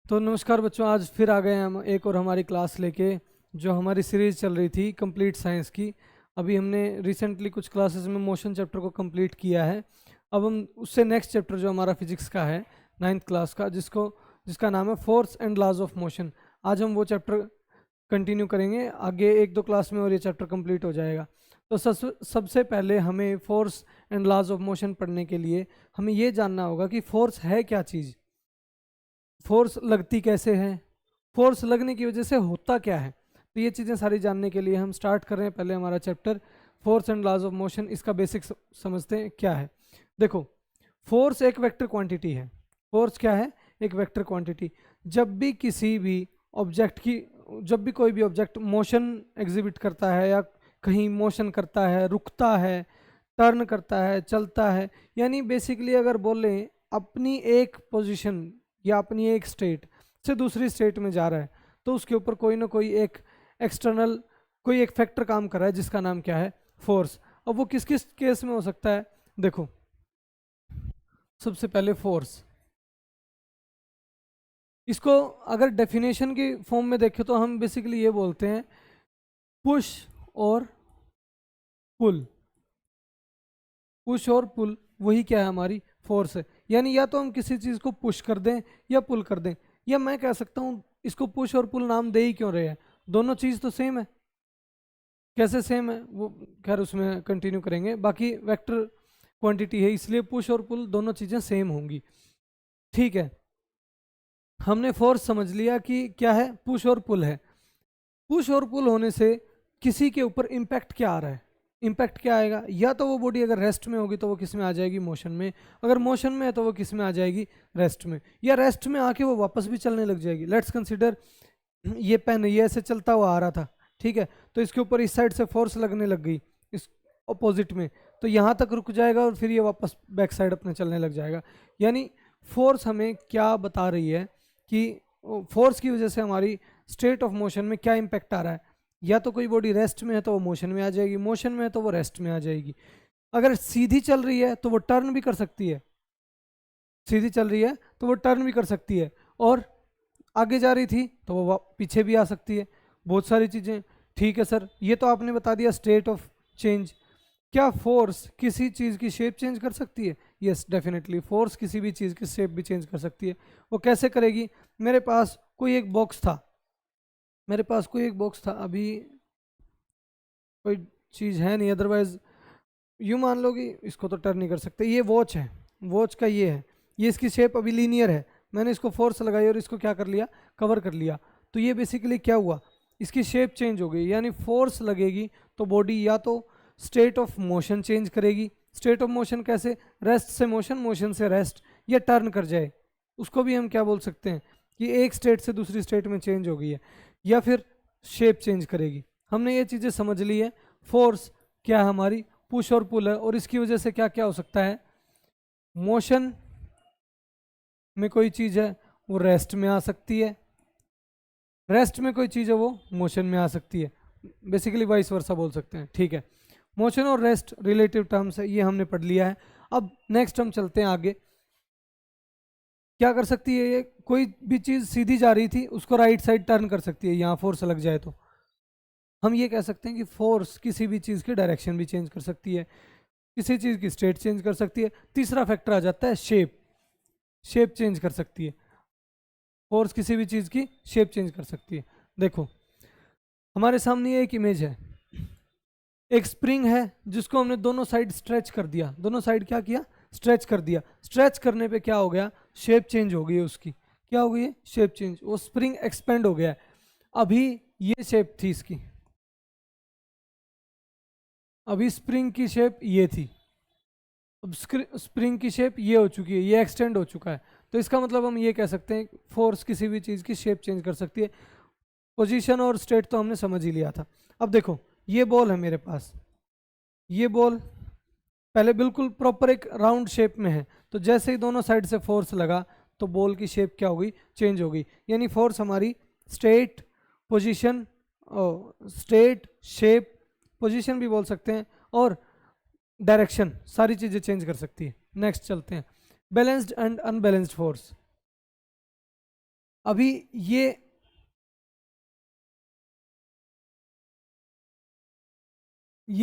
तो नमस्कार बच्चों, आज फिर आ गए हम एक और हमारी क्लास लेके। जो हमारी सीरीज चल रही थी कंप्लीट साइंस की। अभी हमने रिसेंटली कुछ क्लासेस में मोशन चैप्टर को कंप्लीट किया है। अब हम उससे नेक्स्ट चैप्टर जो हमारा फिजिक्स का है, नाइन्थ क्लास का, जिसका नाम है force and laws of motion. आज हम वो चैप्टर कंटिन्यू करेंगे आगे, एक दो क्लास में और ये चैप्टर कंप्लीट हो जाएगा। तो सबसे पहले हमें force and laws of motion पढ़ने के लिए हमें ये जानना होगा कि फोर्स है क्या चीज़, फोर्स लगती कैसे है, फोर्स लगने की वजह से होता क्या है। तो ये चीज़ें सारी जानने के लिए हम स्टार्ट कर रहे हैं पहले हमारा chapter force and laws of motion. इसका बेसिक समझते हैं क्या है। देखो, फोर्स एक वेक्टर क्वांटिटी है। फोर्स क्या है? एक वेक्टर क्वांटिटी। जब भी किसी भी ऑब्जेक्ट की, जब भी कोई भी ऑब्जेक्ट मोशन एग्जिबिट करता है या कहीं मोशन करता है, रुकता है, टर्न करता है, चलता है, यानी बेसिकली अगर बोलें अपनी एक पोजीशन या अपनी एक स्टेट से दूसरी स्टेट में जा रहा है, तो उसके ऊपर कोई ना कोई एक एक्सटर्नल कोई एक फैक्टर काम कर रहा है जिसका नाम क्या है? फोर्स। अब वो किस किस केस में हो सकता है? देखो, सबसे पहले फोर्स, इसको अगर डेफिनेशन की फॉर्म में देखें तो हम बेसिकली ये बोलते हैं पुश और पुल। पुश और पुल वही क्या है? हमारी फोर्स है। यानी या तो हम किसी चीज़ को पुश कर दें या पुल कर दें, या मैं कह सकता हूँ इसको पुश और पुल नाम दे ही क्यों रहे हैं, दोनों चीज़ तो सेम है। कैसे सेम है वो खैर उसमें कंटिन्यू करेंगे। बाकी वेक्टर क्वांटिटी है इसलिए पुश और पुल दोनों चीज़ें सेम होंगी। ठीक है, हमने फोर्स समझ लिया कि क्या है, पुश और पुल है। पुश और पुल होने से किसी के ऊपर इम्पैक्ट क्या आ रहा है? इम्पैक्ट क्या आएगा? या तो वो बॉडी अगर रेस्ट में होगी तो वो किस में आ जाएगी? मोशन में। अगर मोशन में है तो वो किस में आ जाएगी? रेस्ट में। या रेस्ट में आके वो वापस भी चलने लग जाएगी। लेट्स कंसिडर ये पेन ये ऐसे चलता हुआ आ रहा था, ठीक है, तो इसके ऊपर इस साइड से फोर्स लगने लग गई इस अपोजिट में, तो यहाँ तक रुक जाएगा और फिर ये वापस बैक साइड अपने चलने लग जाएगा। यानी फोर्स हमें क्या बता रही है कि फोर्स की वजह से हमारी स्टेट ऑफ मोशन में क्या इम्पैक्ट आ रहा है। या तो कोई बॉडी रेस्ट में है तो वो मोशन में आ जाएगी, मोशन में है तो वो रेस्ट में आ जाएगी। अगर सीधी चल रही है तो वो टर्न भी कर सकती है, सीधी चल रही है तो वो टर्न भी कर सकती है, और आगे जा रही थी तो वो पीछे भी आ सकती है। बहुत सारी चीज़ें। ठीक है सर, ये तो आपने बता दिया स्टेट ऑफ चेंज। क्या फोर्स किसी चीज़ की शेप चेंज कर सकती है? यस डेफिनेटली, फोर्स किसी भी चीज़ की शेप भी चेंज कर सकती है। वो कैसे करेगी? मेरे पास कोई एक बॉक्स था, मेरे पास कोई एक बॉक्स था, अभी कोई चीज़ है नहीं, अदरवाइज यूँ मान लो कि इसको तो टर्न नहीं कर सकते। ये वॉच है, वॉच का ये है, ये इसकी शेप अभी लीनियर है, मैंने इसको फोर्स लगाई और इसको क्या कर लिया? कवर कर लिया। तो ये बेसिकली क्या हुआ? इसकी शेप चेंज हो गई। यानी फोर्स लगेगी तो बॉडी या तो स्टेट ऑफ मोशन चेंज करेगी। स्टेट ऑफ मोशन कैसे? रेस्ट से मोशन, मोशन से रेस्ट, या टर्न कर जाए, उसको भी हम क्या बोल सकते हैं कि एक स्टेट से दूसरी स्टेट में चेंज हो गई है, या फिर शेप चेंज करेगी। हमने ये चीज़ें समझ ली है। फोर्स क्या है? हमारी पुश और पुल है, और इसकी वजह से क्या क्या हो सकता है? मोशन में कोई चीज़ है वो रेस्ट में आ सकती है, रेस्ट में कोई चीज़ है वो मोशन में आ सकती है, बेसिकली वाइस वर्सा बोल सकते हैं। ठीक है, मोशन और रेस्ट रिलेटिव टर्म्स है, ये हमने पढ़ लिया है। अब नेक्स्ट हम चलते हैं आगे। क्या कर सकती है ये? कोई भी चीज़ सीधी जा रही थी उसको राइट साइड टर्न कर सकती है, यहाँ फोर्स लग जाए तो हम ये कह सकते हैं कि फोर्स किसी भी चीज़ की डायरेक्शन भी चेंज कर सकती है, किसी चीज़ की स्टेट चेंज कर सकती है। तीसरा फैक्टर आ जाता है शेप, शेप चेंज कर सकती है। फोर्स किसी भी चीज़ की शेप चेंज कर सकती है। देखो, हमारे सामने ये एक इमेज है, एक स्प्रिंग है जिसको हमने दोनों साइड स्ट्रेच कर दिया, दोनों साइड क्या किया? स्ट्रेच कर दिया। स्ट्रेच करने पे क्या हो गया? शेप चेंज हो गई है उसकी। क्या हो गई है? शेप चेंज, वो स्प्रिंग एक्सपेंड हो गया है। अभी ये शेप थी इसकी, अभी स्प्रिंग की शेप ये थी, अब स्प्रिंग की शेप ये हो चुकी है, ये एक्सटेंड हो चुका है। तो इसका मतलब हम ये कह सकते हैं फोर्स किसी भी चीज़ की शेप चेंज कर सकती है। पोजीशन और स्टेट तो हमने समझ ही लिया था। अब देखो, ये बॉल है मेरे पास, ये बॉल पहले बिल्कुल प्रॉपर एक राउंड शेप में है, तो जैसे ही दोनों साइड से फोर्स लगा तो बॉल की शेप क्या हो गई? चेंज हो गई। यानी फोर्स हमारी state, position, state, shape, position भी बोल सकते हैं, और डायरेक्शन, सारी चीज़ें चेंज कर सकती है। नेक्स्ट चलते हैं, बैलेंस्ड एंड अनबैलेंस्ड फोर्स। अभी ये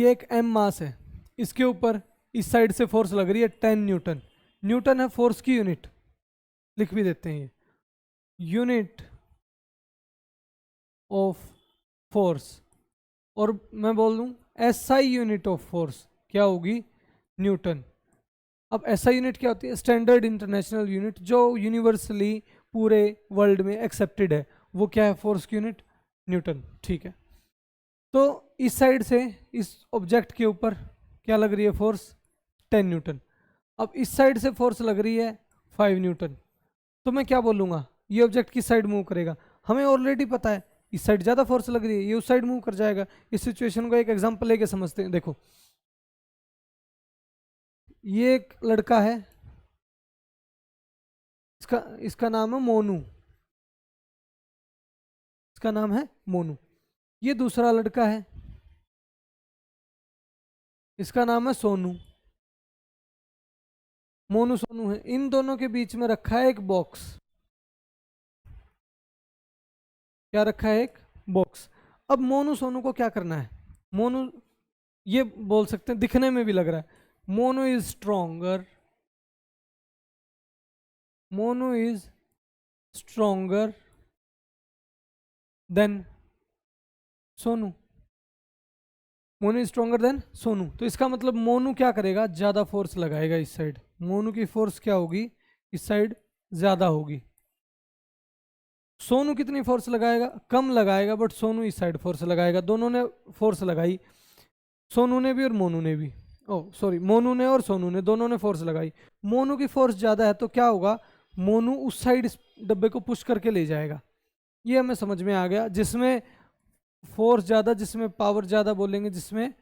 एक m मास है, इसके ऊपर इस साइड से फोर्स लग रही है 10 न्यूटन। न्यूटन है फोर्स की यूनिट, लिख भी देते हैं ये, यूनिट ऑफ फोर्स। और मैं बोल दूं एसआई यूनिट ऑफ फोर्स क्या होगी, न्यूटन। अब एसआई यूनिट क्या होती है, स्टैंडर्ड इंटरनेशनल यूनिट, जो यूनिवर्सली पूरे वर्ल्ड में एक्सेप्टेड है, वो क्या है, फोर्स की यूनिट, न्यूटन। ठीक है, तो इस साइड से इस ऑब्जेक्ट के ऊपर क्या लग रही है फोर्स, 10 न्यूटन। अब इस साइड से फोर्स लग रही है 5 न्यूटन। तो मैं क्या बोलूँगा, ये ऑब्जेक्ट किस साइड मूव करेगा, हमें ऑलरेडी पता है इस साइड ज़्यादा फोर्स लग रही है, ये उस साइड मूव कर जाएगा। इस सिचुएशन को एक एग्जांपल लेके समझते हैं। देखो ये एक लड़का है, इसका इसका नाम है मोनू, इसका नाम है मोनू। ये दूसरा लड़का है, इसका नाम है सोनू। मोनू सोनू है, इन दोनों के बीच में रखा है एक बॉक्स। क्या रखा है, एक बॉक्स। अब मोनू सोनू को क्या करना है, मोनू, ये बोल सकते हैं दिखने में भी लग रहा है, Monu is stronger, Monu is stronger then Sonu, Monu is stronger then Sonu. तो इसका मतलब मोनू क्या करेगा, ज्यादा फोर्स लगाएगा इस साइड, मोनू की फोर्स क्या होगी, इस साइड ज्यादा होगी। सोनू कितनी फोर्स लगाएगा, कम लगाएगा, बट सोनू इस साइड फोर्स लगाएगा। दोनों ने फोर्स लगाई, सोनू ने भी और मोनू ने भी, ओ सॉरी, मोनू ने और सोनू ने, दोनों ने फोर्स लगाई। मोनू की फोर्स ज्यादा है तो क्या होगा, मोनू उस साइड इस डब्बे को पुश करके ले जाएगा। ये हमें समझ में आ गया, जिसमें फोर्स ज्यादा, जिसमें पावर ज्यादा बोलेंगे, जिसमें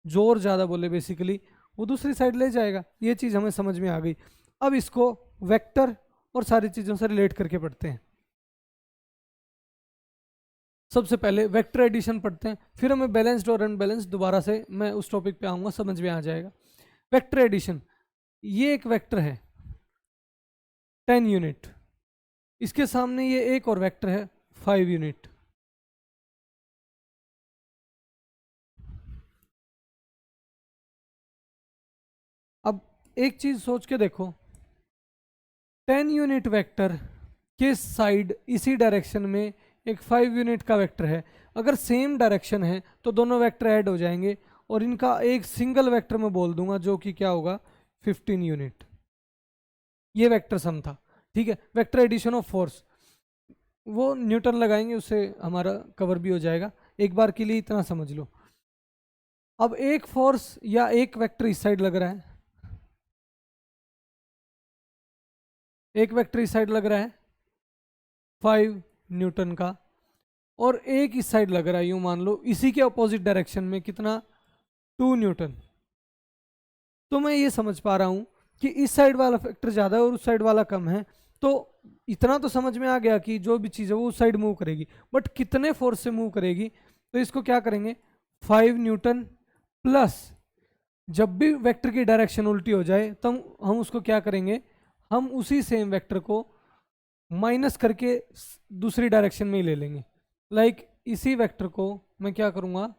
जोर ज्यादा बोले बेसिकली, वो दूसरी साइड ले जाएगा। ये चीज हमें समझ में आ गई। अब इसको वेक्टर और सारी चीजों से रिलेट करके पढ़ते हैं। सबसे पहले वेक्टर एडिशन पढ़ते हैं, फिर हमें बैलेंस्ड और अनबैलेंस्ड दोबारा से मैं उस टॉपिक पे आऊंगा, समझ में आ जाएगा। वेक्टर एडिशन, ये एक वेक्टर है 10 यूनिट, इसके सामने ये एक और वेक्टर है 5 यूनिट। अब एक चीज सोच के देखो, 10 यूनिट वेक्टर के साइड इसी डायरेक्शन में एक 5 यूनिट का वेक्टर है। अगर सेम डायरेक्शन है तो दोनों वेक्टर ऐड हो जाएंगे और इनका एक सिंगल वेक्टर में बोल दूंगा, जो कि क्या होगा, 15 यूनिट। ये वेक्टर सम था। ठीक है, वेक्टर एडिशन ऑफ फोर्स, वो न्यूटन लगाएंगे, उससे हमारा कवर भी हो जाएगा। एक बार के लिए इतना समझ लो। अब एक फोर्स या एक वेक्टर इस साइड लग रहा है, एक वेक्टर इस साइड लग रहा है 5 न्यूटन का, और एक इस साइड लग रहा है, यूं मान लो इसी के अपोजिट डायरेक्शन में, कितना, 2 न्यूटन। तो मैं ये समझ पा रहा हूं कि इस साइड वाला फैक्टर ज़्यादा है और उस साइड वाला कम है। तो इतना तो समझ में आ गया कि जो भी चीज़ है वो उस साइड मूव करेगी, बट कितने फोर्स से मूव करेगी। तो इसको क्या करेंगे, 5 न्यूटन प्लस, जब भी वेक्टर की डायरेक्शन उल्टी हो जाए तब हम उसको क्या करेंगे, हम उसी सेम वेक्टर को माइनस करके दूसरी डायरेक्शन में ही ले लेंगे। लाइक इसी वेक्टर को मैं क्या करूँगा,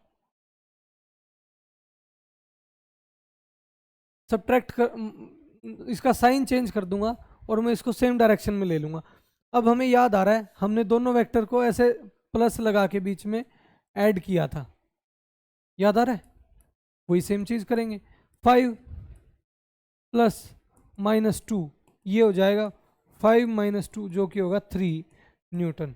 सब्ट्रैक्ट कर, इसका साइन चेंज कर दूंगा और मैं इसको सेम डायरेक्शन में ले लूंगा। अब हमें याद आ रहा है हमने दोनों वेक्टर को ऐसे प्लस लगा के बीच में ऐड किया था, याद आ रहा है, वही सेम चीज करेंगे। 5 प्लस -2, ये हो जाएगा 5 -2, जो कि होगा 3 न्यूटन।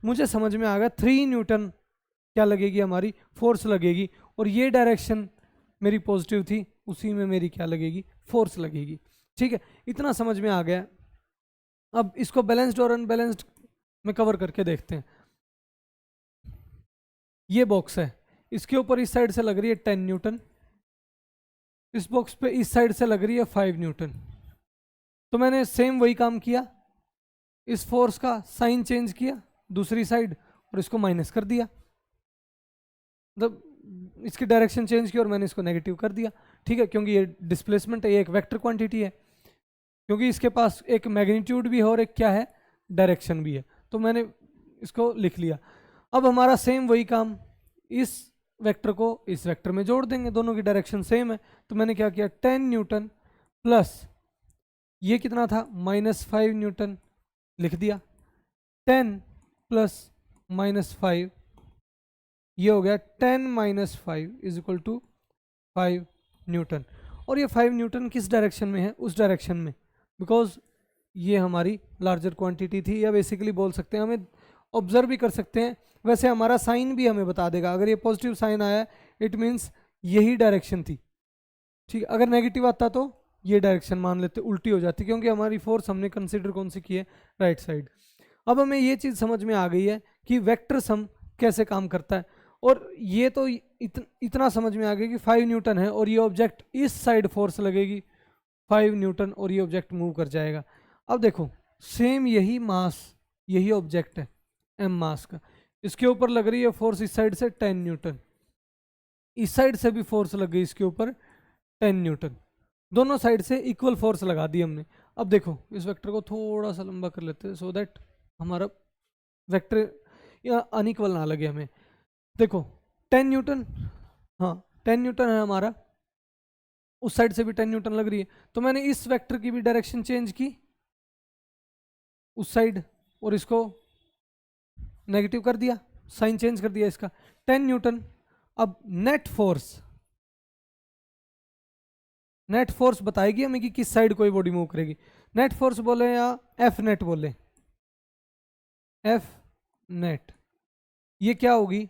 मुझे समझ में आ गया 3 न्यूटन क्या लगेगी, हमारी फोर्स लगेगी, और ये डायरेक्शन मेरी पॉजिटिव थी, उसी में मेरी क्या लगेगी, फोर्स लगेगी। ठीक है, इतना समझ में आ गया। अब इसको बैलेंस्ड और अनबैलेंस्ड में कवर करके देखते हैं। ये बॉक्स है, इसके ऊपर इस साइड से लग रही है 10 न्यूटन, इस बॉक्स पे इस साइड से लग रही है 5 न्यूटन। तो मैंने सेम वही काम किया, इस फोर्स का साइन चेंज किया दूसरी साइड और इसको माइनस कर दिया, मतलब इसकी डायरेक्शन चेंज की और मैंने इसको नेगेटिव कर दिया। ठीक है, क्योंकि ये डिस्प्लेसमेंट है, ये एक वेक्टर क्वांटिटी है, क्योंकि इसके पास एक मैग्नीट्यूड भी है और एक क्या है, डायरेक्शन भी है। तो मैंने इसको लिख लिया। अब हमारा सेम वही काम, इस वेक्टर को इस वेक्टर में जोड़ देंगे, दोनों की डायरेक्शन सेम है। तो मैंने क्या किया, 10 न्यूटन प्लस ये कितना था -5 न्यूटन लिख दिया, 10 प्लस -5 ये हो गया 10 - 5 इज इक्वल टू 5 न्यूटन। और ये 5 न्यूटन किस डायरेक्शन में है, उस डायरेक्शन में, बिकॉज ये हमारी लार्जर क्वांटिटी थी, या बेसिकली बोल सकते हैं हमें ऑब्जर्व भी कर सकते हैं। वैसे हमारा साइन भी हमें बता देगा, अगर ये पॉजिटिव साइन आया इट मीन्स यही डायरेक्शन थी, ठीक। अगर नेगेटिव आता तो ये डायरेक्शन मान लेते, उल्टी हो जाती, क्योंकि हमारी फोर्स हमने कंसिडर कौन सी की है, राइट साइड। अब हमें ये चीज़ समझ में आ गई है कि वेक्टर सम कैसे काम करता है, और ये तो इतना समझ में आ गया कि 5 न्यूटन है और ये ऑब्जेक्ट इस साइड फोर्स लगेगी 5 न्यूटन और ये ऑब्जेक्ट मूव कर जाएगा। अब देखो सेम यही मास, यही ऑब्जेक्ट है एम मास का, इसके ऊपर लग रही है फोर्स इस साइड से 10 न्यूटन, इस साइड से भी फोर्स लग गई इसके ऊपर 10 न्यूटन, दोनों साइड से इक्वल फोर्स लगा दी हमने। अब देखो इस वेक्टर को थोड़ा सा लंबा कर लेते हैं सो दैट हमारा वेक्टर या अनइक्वल ना लगे हमें। देखो 10 न्यूटन, हाँ 10 न्यूटन है हमारा, उस साइड से भी 10 न्यूटन लग रही है, तो मैंने इस वेक्टर की भी डायरेक्शन चेंज की उस साइड और इसको नेगेटिव कर दिया, साइन चेंज कर दिया इसका, 10 न्यूटन। अब नेट फोर्स बताएगी हमें कि किस साइड कोई बॉडी मूव करेगी। नेट फोर्स बोले या एफ नेट बोले, एफ नेट ये क्या होगी,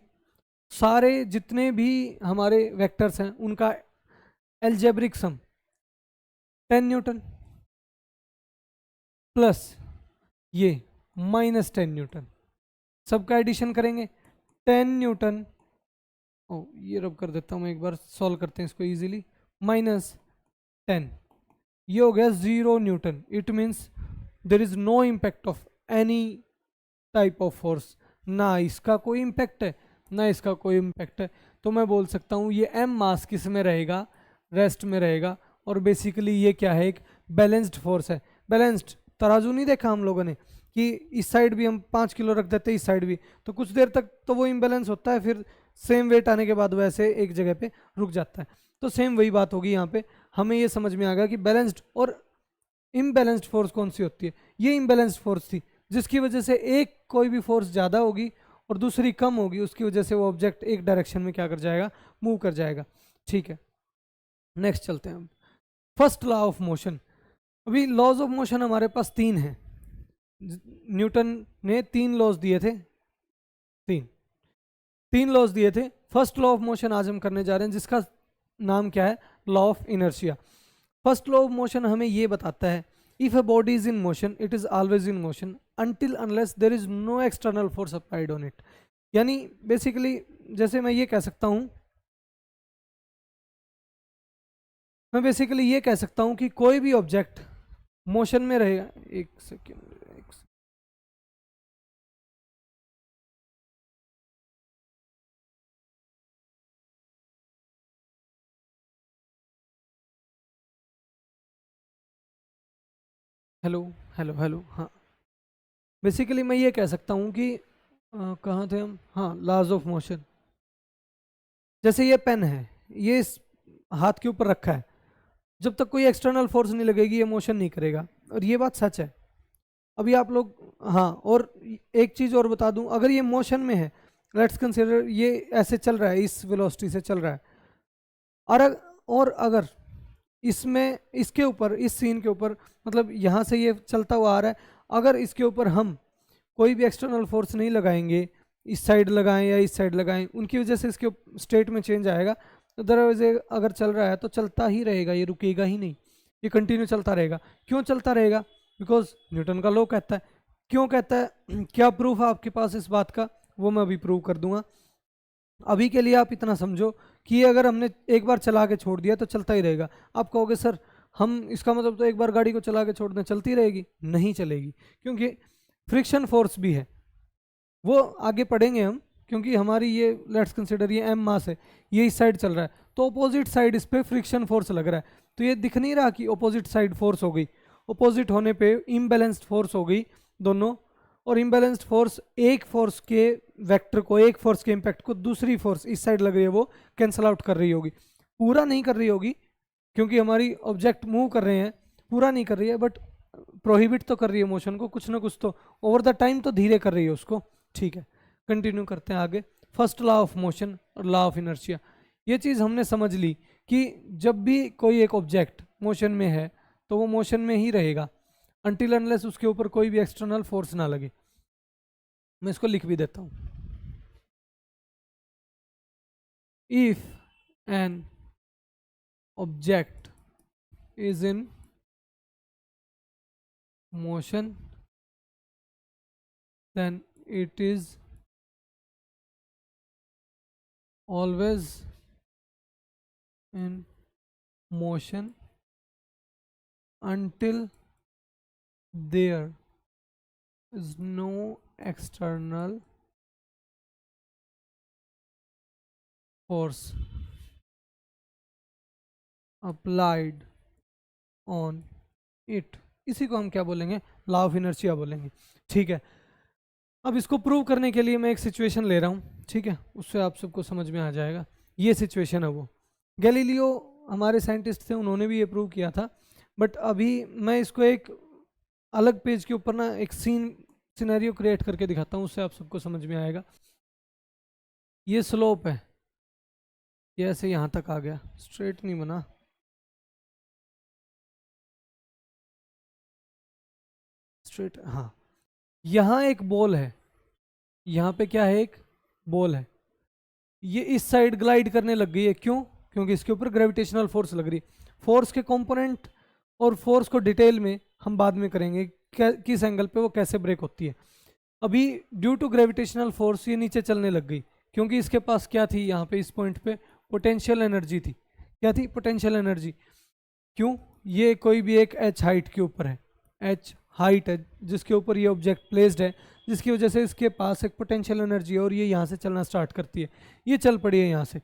सारे जितने भी हमारे वेक्टर्स हैं उनका एल्जेब्रिक सम 10 न्यूटन प्लस ये -10 न्यूटन, सबका एडिशन करेंगे 10 न्यूटन, ओ ये रब कर देता हूँ मैं, एक बार सॉल्व करते हैं इसको इजीली, -10 ये हो गया 0 newton. It means there is no impact of any type of force, ना इसका कोई इम्पैक्ट है ना इसका कोई इम्पैक्ट है। तो मैं बोल सकता हूँ ये एम मास किस में रहेगा, रेस्ट में रहेगा, और बेसिकली ये क्या है, एक बैलेंस्ड फोर्स है। बैलेंस्ड तराजू नहीं देखा हम लोगों ने कि इस साइड भी हम 5 किलो रख देते इस साइड भी, तो कुछ देर तक तो वो इम्बैलेंस होता है, फिर सेम वेट आने के बाद वैसे एक जगह पे रुक जाता है। तो सेम वही बात होगी यहाँ पे, हमें ये समझ में आ गया कि बैलेंस्ड और इम्बैलेंस्ड फोर्स कौन सी होती है। ये इम्बैलेंस्ड फोर्स थी जिसकी वजह से एक कोई भी फोर्स ज़्यादा होगी और दूसरी कम होगी, उसकी वजह से वो ऑब्जेक्ट एक डायरेक्शन में क्या कर जाएगा, मूव कर जाएगा, ठीक है। नेक्स्ट चलते हैं हम, फर्स्ट लॉ ऑफ मोशन। अभी लॉज ऑफ मोशन हमारे पास 3 हैं, न्यूटन ने 3 लॉज दिए थे, तीन लॉज दिए थे। फर्स्ट लॉ ऑफ मोशन आज हम करने जा रहे हैं जिसका नाम क्या है, law of inertia. First law of motion हमें ये बताता है if a body is in motion it is always in motion until unless there is no external force applied on it. यानी बेसिकली जैसे मैं ये कह सकता हूं, मैं बेसिकली ये कह सकता हूं कि कोई भी ऑब्जेक्ट मोशन में रहेगा, एक सेकेंड, हेलो हेलो हेलो, हाँ बेसिकली मैं ये कह सकता हूँ कि कहाँ थे हम, हाँ लॉज ऑफ मोशन। जैसे ये पेन है, ये इस हाथ के ऊपर रखा है, जब तक कोई एक्सटर्नल फोर्स नहीं लगेगी ये मोशन नहीं करेगा, और ये बात सच है। अभी आप लोग, हाँ और एक चीज़ और बता दूं, अगर ये मोशन में है, लेट्स कंसीडर ये ऐसे चल रहा है, इस वेलोसिटी से चल रहा है, और अगर इसमें इसके ऊपर, इस सीन के ऊपर, मतलब यहाँ से ये चलता हुआ आ रहा है, अगर इसके ऊपर हम कोई भी एक्सटर्नल फोर्स नहीं लगाएंगे, इस साइड लगाएं या इस साइड लगाएं, उनकी वजह से इसके स्टेट में चेंज आएगा। तो दरवाजे अगर चल रहा है तो चलता ही रहेगा, ये रुकेगा ही नहीं, ये कंटिन्यू चलता रहेगा। क्यों चलता रहेगा, बिकॉज न्यूटन का लॉ कहता है। क्यों कहता है, क्या प्रूफ है आपके पास इस बात का, वो मैं अभी प्रूव कर दूंगा। अभी के लिए आप इतना समझो कि ये अगर हमने एक बार चला के छोड़ दिया तो चलता ही रहेगा। आप कहोगे सर हम, इसका मतलब तो एक बार गाड़ी को चला के छोड़ दें चलती रहेगी, नहीं चलेगी, क्योंकि फ्रिक्शन फोर्स भी है, वो आगे पढ़ेंगे हम। क्योंकि हमारी ये लेट्स कंसिडर ये एम मास है, ये इस साइड चल रहा है, तो अपोजिट साइड इस पर फ्रिक्शन फोर्स लग रहा है, तो ये दिख नहीं रहा कि अपोजिट साइड फोर्स हो गई, अपोजिट होने पे इम्बैलेंस्ड फोर्स हो गई दोनों, और इम्बैलेंस्ड फोर्स एक फोर्स के वेक्टर को, एक फोर्स के इम्पैक्ट को दूसरी फोर्स इस साइड लग रही है वो कैंसल आउट कर रही होगी। पूरा नहीं कर रही होगी क्योंकि हमारी ऑब्जेक्ट मूव कर रहे हैं, पूरा नहीं कर रही है, बट प्रोहिबिट तो कर रही है मोशन को, कुछ ना कुछ तो ओवर द टाइम तो धीरे कर रही है उसको। ठीक है, कंटिन्यू करते हैं आगे। फर्स्ट लॉ ऑफ मोशन और लॉ ऑफ इनर्शिया, ये चीज़ हमने समझ ली कि जब भी कोई एक ऑब्जेक्ट मोशन में है तो वो मोशन में ही रहेगा अनटिल अनलेस उसके ऊपर कोई भी एक्सटर्नल फोर्स ना लगे। मैं इसको लिख भी देता हूँ। If an object is in motion then it is always in motion until there is no external force applied on it। इसी को हम क्या बोलेंगे, लॉ ऑफ इनर्शिया बोलेंगे। ठीक है, अब इसको प्रूव करने के लिए मैं एक सिचुएशन ले रहा हूँ, ठीक है, उससे आप सबको समझ में आ जाएगा। ये सिचुएशन है वो, गैलीलियो हमारे साइंटिस्ट थे, उन्होंने भी ये प्रूव किया था, बट अभी मैं इसको एक अलग पेज के ऊपर ना एक सिनेरियो क्रिएट करके दिखाता हूँ, उससे आप सबको समझ में आएगा। ये स्लोप है, ये ऐसे यहाँ तक आ गया, स्ट्रेट नहीं बना, स्ट्रेट, हाँ। यहाँ एक बॉल है, यहाँ पे क्या है, एक बॉल है, ये इस साइड ग्लाइड करने लग गई है। क्यों? क्योंकि इसके ऊपर ग्रेविटेशनल फोर्स लग रही है। फोर्स के कंपोनेंट और फोर्स को डिटेल में हम बाद में करेंगे, किस एंगल पे वो कैसे ब्रेक होती है। अभी ड्यू टू ग्रेविटेशनल फोर्स ये नीचे चलने लग गई, क्योंकि इसके पास क्या थी, यहाँ पे इस पॉइंट पे पोटेंशियल एनर्जी थी। क्या थी? Potential energy. क्यों? ये कोई भी एक एच हाइट के ऊपर है, एच हाइट है जिसके ऊपर ये ऑब्जेक्ट प्लेस्ड है, जिसकी वजह से इसके पास एक पोटेंशियल एनर्जी है और ये यहाँ से चलना स्टार्ट करती है। ये चल पड़ी है, यहाँ से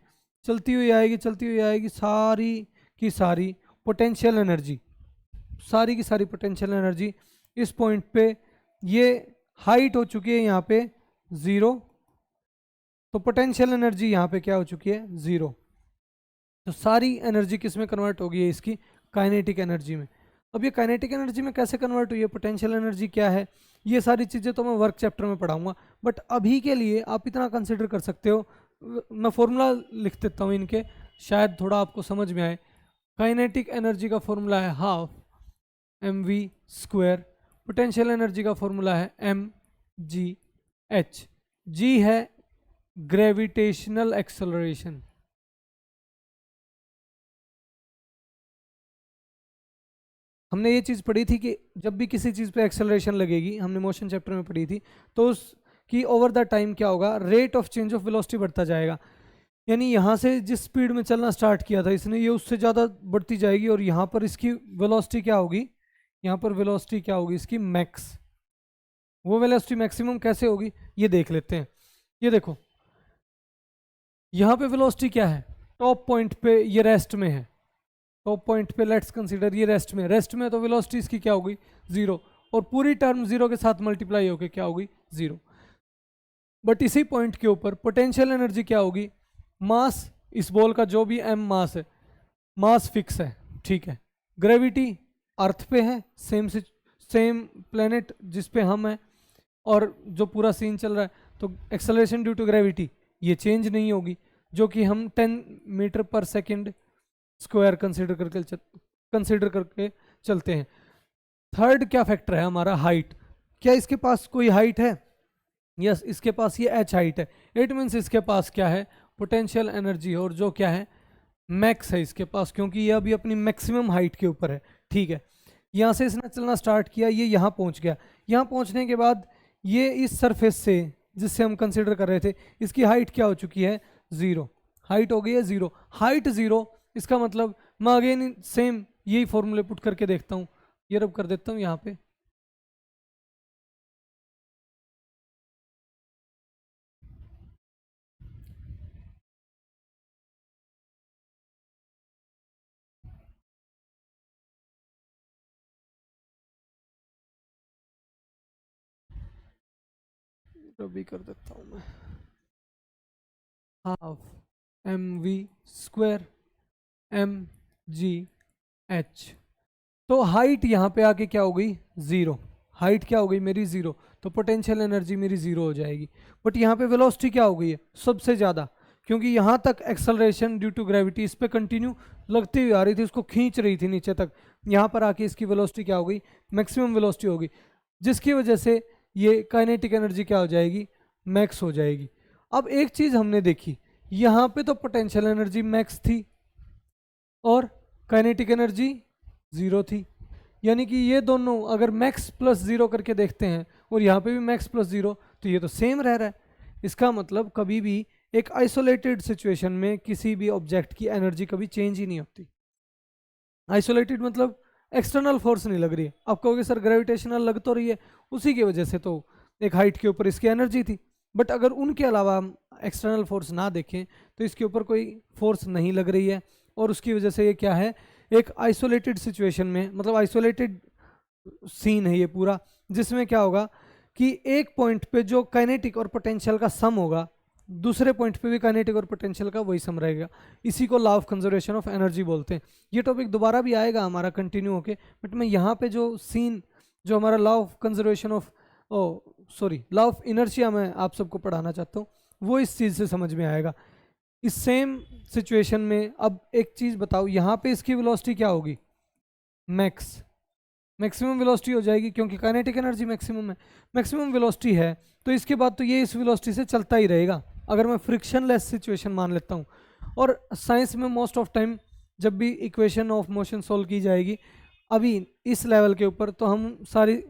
चलती हुई आएगी, चलती हुई आएगी, सारी की सारी पोटेंशियल एनर्जी, सारी की सारी पोटेंशियल एनर्जी इस पॉइंट पे, ये हाइट हो चुकी है यहाँ पे 0, तो पोटेंशियल एनर्जी यहाँ पे क्या हो चुकी है? 0। तो सारी एनर्जी किस में कन्वर्ट होगी है? इसकी काइनेटिक एनर्जी में। अब ये काइनेटिक एनर्जी में कैसे कन्वर्ट हुई है, पोटेंशियल एनर्जी क्या है, ये सारी चीज़ें तो मैं वर्क चैप्टर में पढ़ाऊंगा, बट अभी के लिए आप इतना कंसिडर कर सकते हो, मैं फॉर्मूला लिख देता हूँ इनके, शायद थोड़ा आपको समझ में आए। काइनेटिक एनर्जी का फॉर्मूला है हाफ mv², पोटेंशियल एनर्जी का फॉर्मूला है mgh। g है ग्रेविटेशनल एक्सेलरेशन, हमने ये चीज़ पढ़ी थी कि जब भी किसी चीज़ पे एक्सेलरेशन लगेगी, हमने मोशन चैप्टर में पढ़ी थी, तो उसकी ओवर द टाइम क्या होगा, rate of change of velocity बढ़ता जाएगा। यानी यहाँ से जिस स्पीड में चलना स्टार्ट किया था इसने, ये उससे ज़्यादा बढ़ती जाएगी, और यहाँ पर इसकी वेलोसिटी क्या होगी, यहाँ पर वेलोसिटी क्या होगी इसकी, मैक्स। वो वेलोसिटी मैक्सिमम कैसे होगी ये देख लेते हैं। ये देखो, यहाँ पे वेलोसिटी क्या है, टॉप पॉइंट पे ये रेस्ट में है, टॉप पॉइंट पे लेट्स कंसीडर ये रेस्ट में, रेस्ट में तो वेलोसिटी इसकी क्या होगी, 0, और पूरी टर्म 0 के साथ मल्टीप्लाई होकर क्या होगी, 0। बट इसी पॉइंट के ऊपर पोटेंशियल एनर्जी क्या होगी, मास, इस बॉल का जो भी m मास है, मास फिक्स है, ठीक है। ग्रेविटी अर्थ पे है, सेम प्लेनेट जिस पे हम हैं, और जो पूरा सीन चल रहा है, तो एक्सेलरेशन ड्यू टू ग्रेविटी ये चेंज नहीं होगी, जो कि हम 10 मीटर पर सेकेंड स्क्वायर कंसिडर करके चलते हैं। थर्ड क्या फैक्टर है हमारा, हाइट। क्या इसके पास कोई हाइट है? यस, इसके पास ये एच हाइट है। इट मीन्स इसके पास क्या है, पोटेंशियल एनर्जी, और जो क्या है, मैक्स है इसके पास, क्योंकि ये अभी अपनी मैक्सिमम हाइट के ऊपर है, ठीक है। यहाँ से इसने चलना स्टार्ट किया, ये यहाँ पहुँच गया। यहाँ पहुँचने के बाद ये इस सरफेस से जिससे हम कंसिडर कर रहे थे, इसकी हाइट क्या हो चुकी है, 0, हाइट हो गई है 0, हाइट 0। इसका मतलब मैं अगेन सेम यही फॉर्मूले पुट करके देखता हूँ, ये रब कर देता हूँ यहाँ पे। अभी कर देता हूँ मैं, हाफ mv² mgh। तो हाइट यहाँ पे आके क्या हो गई, जीरो। हाइट क्या हो गई मेरी, जीरो। तो पोटेंशियल एनर्जी मेरी जीरो हो जाएगी। बट यहाँ पे वेलोसिटी क्या हो गई है, सबसे ज़्यादा, क्योंकि यहाँ तक एक्सेलरेशन ड्यू टू ग्रेविटी इस पे कंटिन्यू लगती हुई आ रही थी, उसको खींच रही थी नीचे तक। यहाँ पर आके इसकी वेलोसिटी क्या हो गई, मैक्सिमम वेलोसिटी होगी, जिसकी वजह से ये काइनेटिक एनर्जी क्या हो जाएगी, मैक्स हो जाएगी। अब एक चीज़ हमने देखी, यहाँ पे तो पोटेंशियल एनर्जी मैक्स थी और काइनेटिक एनर्जी जीरो थी, यानी कि ये दोनों अगर मैक्स प्लस जीरो करके देखते हैं और यहाँ पे भी मैक्स प्लस जीरो, तो ये तो सेम रह रहा है। इसका मतलब कभी भी एक आइसोलेटेड सिचुएशन में किसी भी ऑब्जेक्ट की एनर्जी कभी चेंज ही नहीं होती। आइसोलेटेड मतलब एक्सटर्नल फोर्स नहीं लग रही है। आप कहोगे सर ग्रेविटेशनल लग तो रही है, उसी की वजह से तो एक हाइट के ऊपर इसकी एनर्जी थी। बट अगर उनके अलावा हम एक्सटर्नल फोर्स ना देखें तो इसके ऊपर कोई फोर्स नहीं लग रही है, और उसकी वजह से ये क्या है, एक आइसोलेटेड सिचुएशन में, मतलब आइसोलेटेड सीन है ये पूरा, जिसमें क्या होगा कि एक पॉइंट पे जो काइनेटिक और पोटेंशियल का सम होगा, दूसरे पॉइंट पे भी काइनेटिक और पोटेंशियल का वही सम रहेगा। इसी को law of conservation of energy बोलते हैं। ये टॉपिक दोबारा भी आएगा हमारा कंटिन्यू होके, बट मैं यहाँ पे जो सीन, जो हमारा law of conservation of law of inertia मैं आप सबको पढ़ाना चाहता हूँ, वो इस चीज़ से समझ में आएगा। इस सेम सिचुएशन में अब एक चीज़ बताओ, यहाँ पे इसकी वेलोसिटी क्या होगी, मैक्सिमम वेलोसिटी हो जाएगी, क्योंकि काइनेटिक एनर्जी मैक्सिमम है। मैक्सिमम वेलोसिटी है तो इसके बाद तो ये इस वेलोसिटी से चलता ही रहेगा, अगर मैं फ्रिक्शनलेस सिचुएशन मान लेता हूँ। और साइंस में मोस्ट ऑफ टाइम जब भी इक्वेशन ऑफ मोशन सॉल्व की जाएगी अभी इस लेवल के ऊपर, तो हम सारी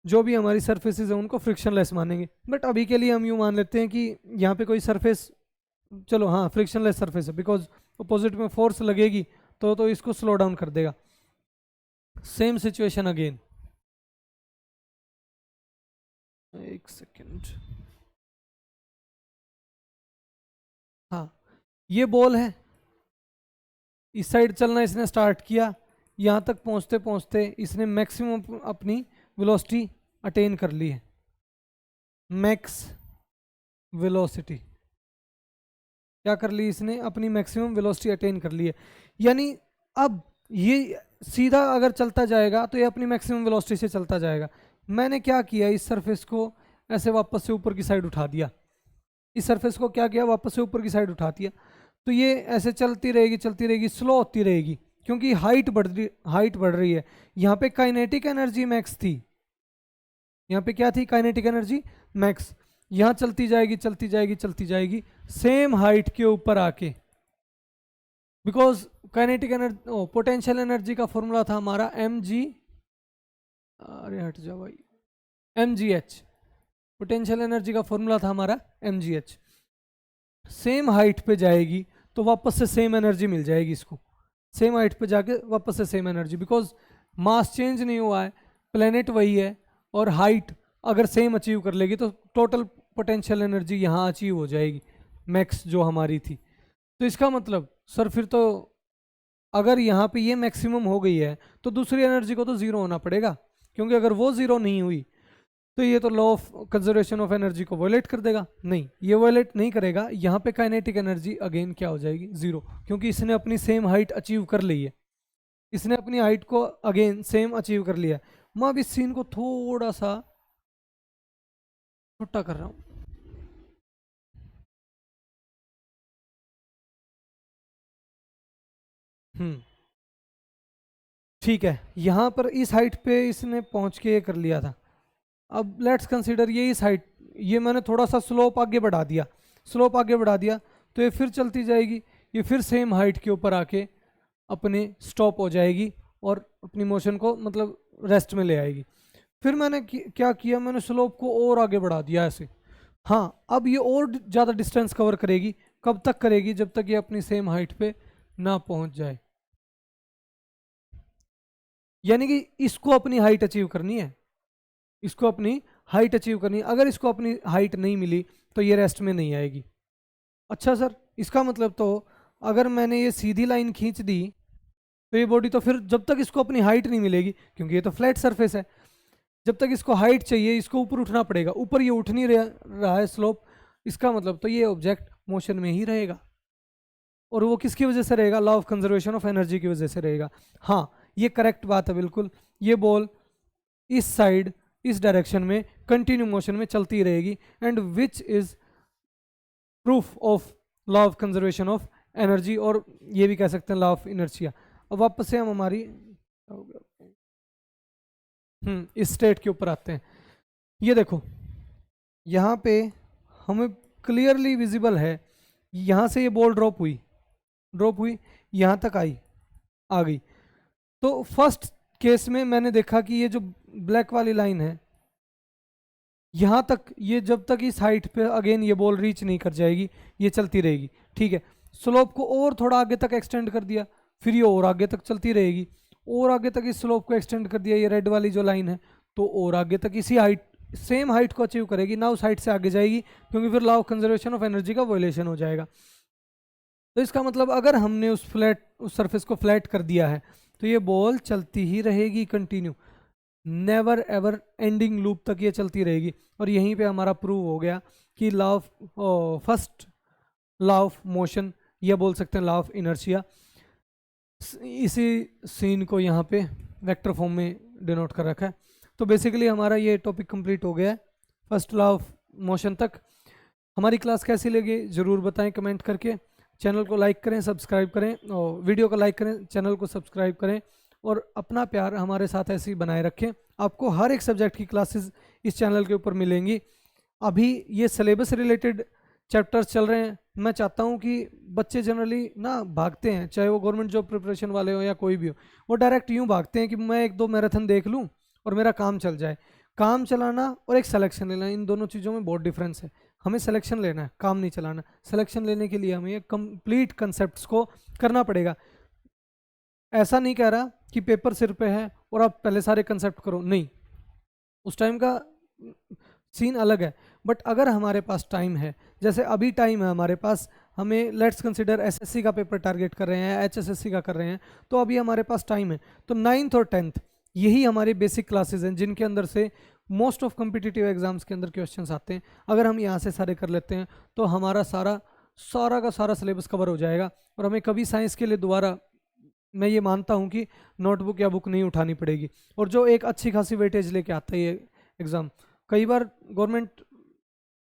जो भी हमारी सरफेसेस हैं उनको फ्रिक्शनलेस मानेंगे। बट अभी के लिए हम यूँ मान लेते हैं कि यहाँ पे कोई सरफेस, चलो हाँ फ्रिक्शनलेस सरफेस है, बिकॉज अपोजिट में फोर्स लगेगी तो इसको स्लो डाउन कर देगा। सेम सिचुएशन अगेन, एक सेकेंड, हाँ ये बॉल है, इस साइड चलना इसने स्टार्ट किया, यहाँ तक पहुँचते पहुँचते इसने मैक्सिमम अपनी वेलोसिटी अटेन कर ली है, मैक्स वेलोसिटी क्या कर ली इसने, अपनी मैक्सिमम वेलोसिटी अटेन कर ली है। यानी अब ये सीधा अगर चलता जाएगा तो ये अपनी मैक्सिमम वेलोसिटी से चलता जाएगा। मैंने क्या किया, इस सरफेस को ऐसे वापस से ऊपर की साइड उठा दिया, इस सरफेस को क्या किया, वापस से ऊपर की साइड उठा दिया, तो ये ऐसे चलती रहेगी, स्लो होती रहेगी, क्योंकि हाइट बढ़ रही है। यहाँ पे काइनेटिक एनर्जी मैक्स थी, यहाँ पे क्या थी, काइनेटिक एनर्जी मैक्स। यहाँ चलती जाएगी सेम हाइट के ऊपर आके, because kinetic energy, potential energy का फॉर्मूला था हमारा अरे हट जाओ भाई, mgh। पोटेंशियल एनर्जी का फॉर्मूला था हमारा mgh। सेम हाइट पे जाएगी तो वापस से सेम एनर्जी मिल जाएगी इसको, सेम हाइट पे जाके वापस से same energy, because mass change नहीं हुआ है, प्लेनेट वही है, और हाइट अगर सेम अचीव कर लेगी तो टोटल पोटेंशियल एनर्जी यहाँ अचीव हो जाएगी, मैक्स जो हमारी थी। तो इसका मतलब सर फिर तो अगर यहाँ पे ये मैक्सिमम हो गई है तो दूसरी एनर्जी को तो ज़ीरो होना पड़ेगा, क्योंकि अगर वो ज़ीरो नहीं हुई तो ये तो law of conservation of energy को वायलेट कर देगा। नहीं, ये वायलेट नहीं करेगा। यहाँ पे काइनेटिक एनर्जी अगेन क्या हो जाएगी, ज़ीरो, क्योंकि इसने अपनी सेम हाइट अचीव कर ली है, इसने अपनी हाइट को अगेन सेम अचीव कर लिया है। मैं अब इस सीन को थोड़ा सा छोटा कर रहा हूँ। ठीक है, यहाँ पर इस हाइट पे इसने पहुँच के ये कर लिया था। अब लेट्स कंसीडर ये इस हाइट, ये मैंने थोड़ा सा स्लोप आगे बढ़ा दिया, तो ये फिर चलती जाएगी, ये फिर सेम हाइट के ऊपर आके अपने स्टॉप हो जाएगी और अपनी मोशन को मतलब रेस्ट में ले आएगी। फिर मैंने क्या किया, मैंने स्लोप को और आगे बढ़ा दिया ऐसे। हाँ, अब ये और ज़्यादा डिस्टेंस कवर करेगी, कब तक करेगी, जब तक ये अपनी सेम हाइट पे ना पहुंच जाए। यानी कि इसको अपनी हाइट अचीव करनी है, अगर इसको अपनी हाइट नहीं मिली तो ये रेस्ट में नहीं आएगी। अच्छा सर, इसका मतलब तो अगर मैंने ये सीधी लाइन खींच दी तो ये बॉडी तो फिर जब तक इसको अपनी हाइट नहीं मिलेगी, क्योंकि ये तो फ्लैट सरफेस है, जब तक इसको हाइट चाहिए इसको ऊपर उठना पड़ेगा, ऊपर ये उठ नहीं रहा है स्लोप, इसका मतलब तो ये ऑब्जेक्ट मोशन में ही रहेगा। और वो किसकी वजह से रहेगा? Law of conservation of energy की वजह से रहेगा। हाँ, ये करेक्ट बात है बिल्कुल। ये बॉल इस साइड इस डायरेक्शन में कंटिन्यू मोशन में चलती रहेगी, and which is proof of law of conservation of energy, और ये भी कह सकते हैं लॉ ऑफ इनर्शिया। अब वापस से हम हमारी इस स्टेट के ऊपर आते हैं। ये देखो यहाँ पे हमें क्लियरली विजिबल है, यहाँ से ये बॉल ड्रॉप हुई यहाँ तक आ गई। तो फर्स्ट केस में मैंने देखा कि ये जो ब्लैक वाली लाइन है यहाँ तक, ये जब तक इस हाइट पे अगेन ये बॉल रीच नहीं कर जाएगी ये चलती रहेगी, ठीक है। स्लोप को और थोड़ा आगे तक एक्सटेंड कर दिया, फिर ये और आगे तक चलती रहेगी, और आगे तक इस स्लोप को एक्सटेंड कर दिया, ये रेड वाली जो लाइन है, तो और आगे तक इसी हाइट सेम हाइट को अचीव करेगी ना, उस हाइट से आगे जाएगी, क्योंकि फिर law of conservation of energy का वायलेशन हो जाएगा। तो इसका मतलब अगर हमने उस सरफेस को फ्लैट कर दिया है तो ये बॉल चलती ही रहेगी continue, never ever ending loop तक ये चलती रहेगी। और यहीं पे हमारा प्रूव हो गया कि law of first law of motion, या बोल सकते हैं लॉ ऑफ इनर्शिया। इसी सीन को यहाँ पे वेक्टर फॉर्म में डिनोट कर रखा है। तो बेसिकली हमारा ये टॉपिक कंप्लीट हो गया है फर्स्ट लॉ ऑफ मोशन तक। हमारी क्लास कैसी लगी ज़रूर बताएं कमेंट करके। चैनल को लाइक करें, सब्सक्राइब करें, और वीडियो को लाइक करें, चैनल को सब्सक्राइब करें, और अपना प्यार हमारे साथ ऐसे ही बनाए रखें। आपको हर एक सब्जेक्ट की क्लासेस इस चैनल के ऊपर मिलेंगी। अभी ये सिलेबस रिलेटेड चैप्टर्स चल रहे हैं। मैं चाहता हूँ कि बच्चे जनरली ना भागते हैं, चाहे वो गवर्नमेंट जॉब प्रिपरेशन वाले हो या कोई भी हो, वो डायरेक्ट यूँ भागते हैं कि मैं 1-2 मैराथन देख लूँ और मेरा काम चल जाए। काम चलाना और एक सिलेक्शन लेना, इन दोनों चीज़ों में बहुत डिफरेंस है। हमें सिलेक्शन लेना है, काम नहीं चलाना। सिलेक्शन लेने के लिए हमें ये कंप्लीट कंसेप्ट्स को करना पड़ेगा। ऐसा नहीं कह रहा कि पेपर सिर पे है और आप पहले सारे कंसेप्ट करो, नहीं, उस टाइम का सीन अलग है। बट अगर हमारे पास टाइम है, जैसे अभी टाइम है हमारे पास, हमें लेट्स कंसिडर एसएससी का पेपर टारगेट कर रहे हैं, एचएसएससी का कर रहे हैं, तो अभी हमारे पास टाइम है। तो 9th और 10th यही हमारी बेसिक क्लासेस हैं, जिनके अंदर से मोस्ट ऑफ कॉम्पिटिटिव एग्जाम्स के अंदर क्वेश्चंस आते हैं। अगर हम यहाँ से सारे कर लेते हैं तो हमारा सारा का सारा सिलेबस कवर हो जाएगा, और हमें कभी साइंस के लिए दोबारा, मैं ये मानता हूँ कि नोटबुक या बुक नहीं उठानी पड़ेगी। और जो एक अच्छी खासी वेटेज लेके आता है ये एग्ज़ाम, कई बार गवर्नमेंट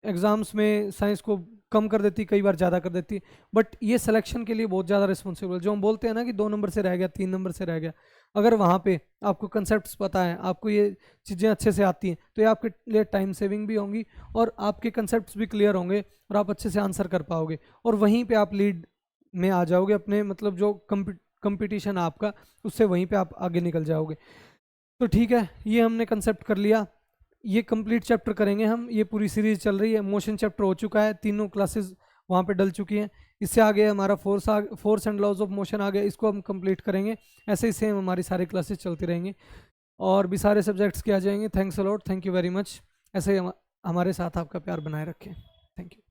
एग्ज़ाम्स में साइंस को कम कर देती, कई बार ज़्यादा कर देती, बट ये सिलेक्शन के लिए बहुत ज़्यादा रिस्पॉन्सिबल। जो हम बोलते हैं ना कि 2 नंबर से रह गया, 3 नंबर से रह गया, अगर वहाँ पे आपको कंसेप्ट्स पता है, आपको ये चीज़ें अच्छे से आती हैं, तो ये आपके लिए टाइम सेविंग भी होंगी, और आपके कंसेप्ट्स भी क्लियर होंगे, और आप अच्छे से आंसर कर पाओगे, और वहीं पे आप लीड में आ जाओगे अपने, मतलब जो कंपटीशन आपका, उससे वहीं पे आप आगे निकल जाओगे। तो ठीक है, ये हमने कंसेप्ट कर लिया। ये कंप्लीट चैप्टर करेंगे हम, ये पूरी सीरीज चल रही है। मोशन चैप्टर हो चुका है, तीनों क्लासेस वहाँ पे डल चुकी हैं। इससे आगे हमारा force and laws of motion आ गया, इसको हम कंप्लीट करेंगे। ऐसे ही सेम हमारी सारी क्लासेस चलती रहेंगी, और भी सारे सब्जेक्ट्स के आ जाएंगे। Thanks a lot, thank you very much. ऐसे ही हमारे साथ आपका प्यार बनाए रखें। Thank you.